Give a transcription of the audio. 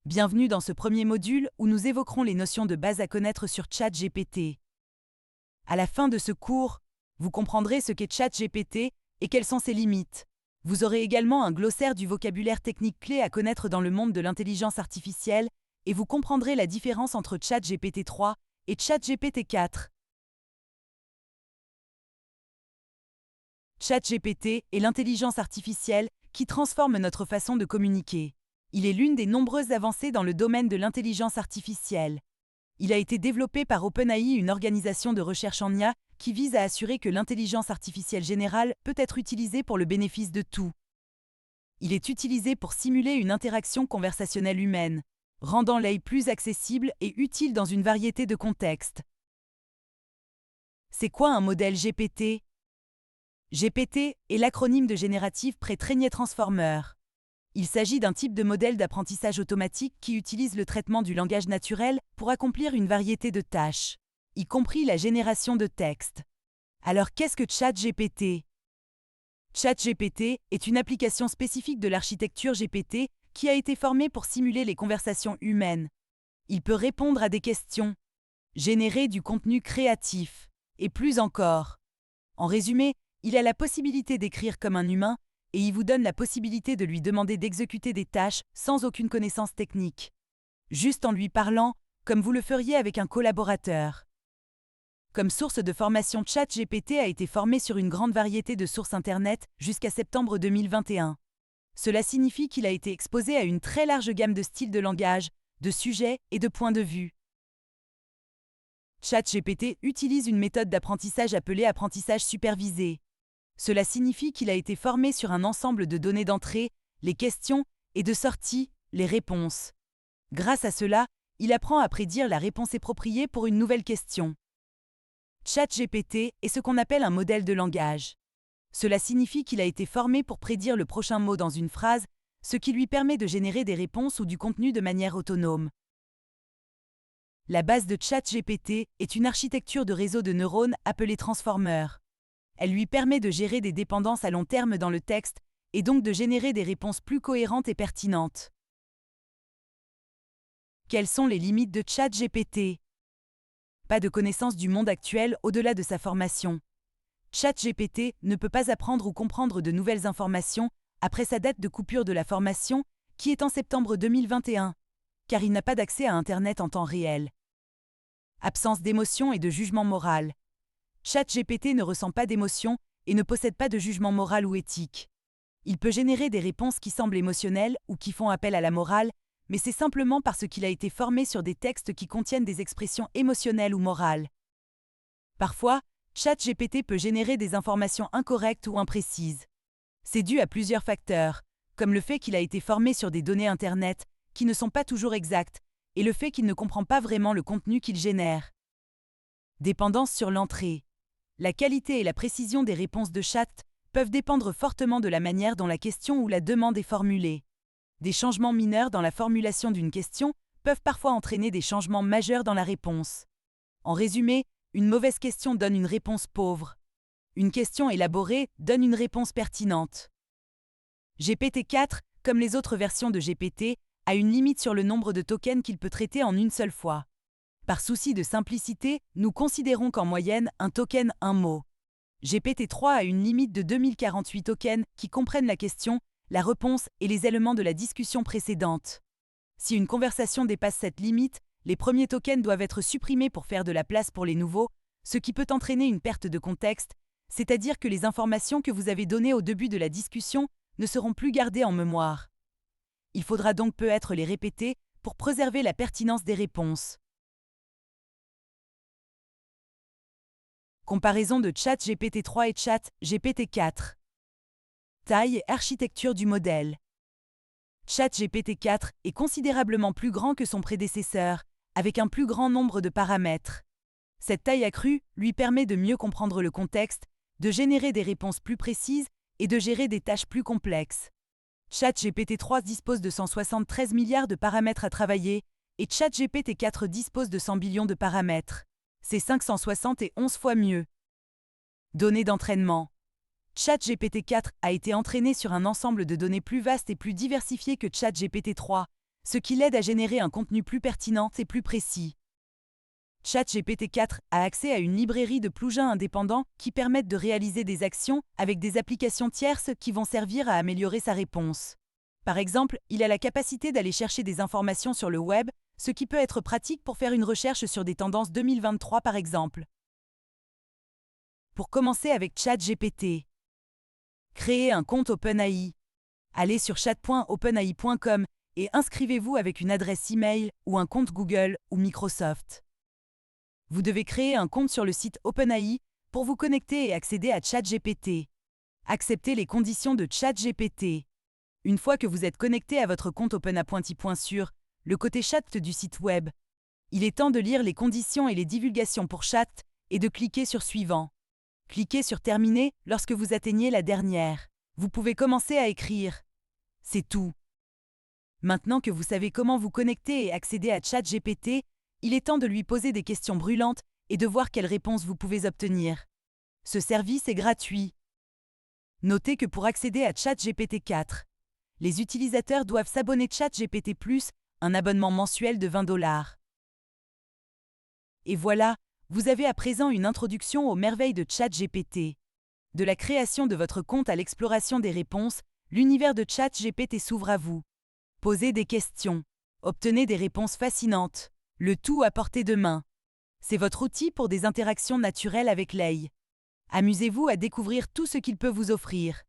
Bienvenue dans ce premier module où nous évoquerons les notions de base à connaître sur ChatGPT. À la fin de ce cours, vous comprendrez ce qu'est ChatGPT et quelles sont ses limites. Vous aurez également un glossaire du vocabulaire technique clé à connaître dans le monde de l'intelligence artificielle et vous comprendrez la différence entre ChatGPT 3 et ChatGPT 4. ChatGPT est l'intelligence artificielle qui transforme notre façon de communiquer. Il est l'une des nombreuses avancées dans le domaine de l'intelligence artificielle. Il a été développé par OpenAI, une organisation de recherche en IA qui vise à assurer que l'intelligence artificielle générale peut être utilisée pour le bénéfice de tous. Il est utilisé pour simuler une interaction conversationnelle humaine, rendant l'AI plus accessible et utile dans une variété de contextes. C'est quoi un modèle GPT ? GPT est l'acronyme de Generative Pre-Trained Transformer. Il s'agit d'un type de modèle d'apprentissage automatique qui utilise le traitement du langage naturel pour accomplir une variété de tâches, y compris la génération de texte. Alors qu'est-ce que ChatGPT ? ChatGPT est une application spécifique de l'architecture GPT qui a été formée pour simuler les conversations humaines. Il peut répondre à des questions, générer du contenu créatif, et plus encore. En résumé, il a la possibilité d'écrire comme un humain et il vous donne la possibilité de lui demander d'exécuter des tâches sans aucune connaissance technique. Juste en lui parlant, comme vous le feriez avec un collaborateur. Comme source de formation, ChatGPT a été formé sur une grande variété de sources Internet jusqu'à septembre 2021. Cela signifie qu'il a été exposé à une très large gamme de styles de langage, de sujets et de points de vue. ChatGPT utilise une méthode d'apprentissage appelée apprentissage supervisé. Cela signifie qu'il a été formé sur un ensemble de données d'entrée, les questions, et de sortie, les réponses. Grâce à cela, il apprend à prédire la réponse appropriée pour une nouvelle question. ChatGPT est ce qu'on appelle un modèle de langage. Cela signifie qu'il a été formé pour prédire le prochain mot dans une phrase, ce qui lui permet de générer des réponses ou du contenu de manière autonome. La base de ChatGPT est une architecture de réseau de neurones appelée Transformer. Elle lui permet de gérer des dépendances à long terme dans le texte et donc de générer des réponses plus cohérentes et pertinentes. Quelles sont les limites de ChatGPT ? Pas de connaissance du monde actuel au-delà de sa formation. ChatGPT ne peut pas apprendre ou comprendre de nouvelles informations après sa date de coupure de la formation, qui est en septembre 2021, car il n'a pas d'accès à Internet en temps réel. Absence d'émotion et de jugement moral. ChatGPT ne ressent pas d'émotion et ne possède pas de jugement moral ou éthique. Il peut générer des réponses qui semblent émotionnelles ou qui font appel à la morale, mais c'est simplement parce qu'il a été formé sur des textes qui contiennent des expressions émotionnelles ou morales. Parfois, ChatGPT peut générer des informations incorrectes ou imprécises. C'est dû à plusieurs facteurs, comme le fait qu'il a été formé sur des données Internet qui ne sont pas toujours exactes et le fait qu'il ne comprend pas vraiment le contenu qu'il génère. Dépendance sur l'entrée. La qualité et la précision des réponses de chat peuvent dépendre fortement de la manière dont la question ou la demande est formulée. Des changements mineurs dans la formulation d'une question peuvent parfois entraîner des changements majeurs dans la réponse. En résumé, une mauvaise question donne une réponse pauvre. Une question élaborée donne une réponse pertinente. GPT-4, comme les autres versions de GPT, a une limite sur le nombre de tokens qu'il peut traiter en une seule fois. Par souci de simplicité, nous considérons qu'en moyenne, un token, un mot. GPT-3 a une limite de 2048 tokens qui comprennent la question, la réponse et les éléments de la discussion précédente. Si une conversation dépasse cette limite, les premiers tokens doivent être supprimés pour faire de la place pour les nouveaux, ce qui peut entraîner une perte de contexte, c'est-à-dire que les informations que vous avez données au début de la discussion ne seront plus gardées en mémoire. Il faudra donc peut-être les répéter pour préserver la pertinence des réponses. Comparaison de ChatGPT-3 et ChatGPT-4. Taille et architecture du modèle. ChatGPT-4 est considérablement plus grand que son prédécesseur, avec un plus grand nombre de paramètres. Cette taille accrue lui permet de mieux comprendre le contexte, de générer des réponses plus précises et de gérer des tâches plus complexes. ChatGPT-3 dispose de 173 milliards de paramètres à travailler et ChatGPT-4 dispose de 100 billions de paramètres. C'est 571 fois mieux. Données d'entraînement. ChatGPT-4 a été entraîné sur un ensemble de données plus vaste et plus diversifié que ChatGPT-3, ce qui l'aide à générer un contenu plus pertinent et plus précis. ChatGPT 4 a accès à une librairie de plugins indépendants qui permettent de réaliser des actions avec des applications tierces qui vont servir à améliorer sa réponse. Par exemple, il a la capacité d'aller chercher des informations sur le web, ce qui peut être pratique pour faire une recherche sur des tendances 2023 par exemple. Pour commencer avec ChatGPT, créez un compte OpenAI. Allez sur chat.openai.com et inscrivez-vous avec une adresse email ou un compte Google ou Microsoft. Vous devez créer un compte sur le site OpenAI pour vous connecter et accéder à ChatGPT. Acceptez les conditions de ChatGPT. Une fois que vous êtes connecté à votre compte OpenAI sur le côté chat du site web, il est temps de lire les conditions et les divulgations pour chat et de cliquer sur Suivant. Cliquez sur Terminer lorsque vous atteignez la dernière. Vous pouvez commencer à écrire. C'est tout. Maintenant que vous savez comment vous connecter et accéder à ChatGPT, il est temps de lui poser des questions brûlantes et de voir quelles réponses vous pouvez obtenir. Ce service est gratuit. Notez que pour accéder à ChatGPT 4, les utilisateurs doivent s'abonner ChatGPT+, un abonnement mensuel de $20. Et voilà, vous avez à présent une introduction aux merveilles de ChatGPT. De la création de votre compte à l'exploration des réponses, l'univers de ChatGPT s'ouvre à vous. Posez des questions. Obtenez des réponses fascinantes. Le tout à portée de main. C'est votre outil pour des interactions naturelles avec l'AI. Amusez-vous à découvrir tout ce qu'il peut vous offrir.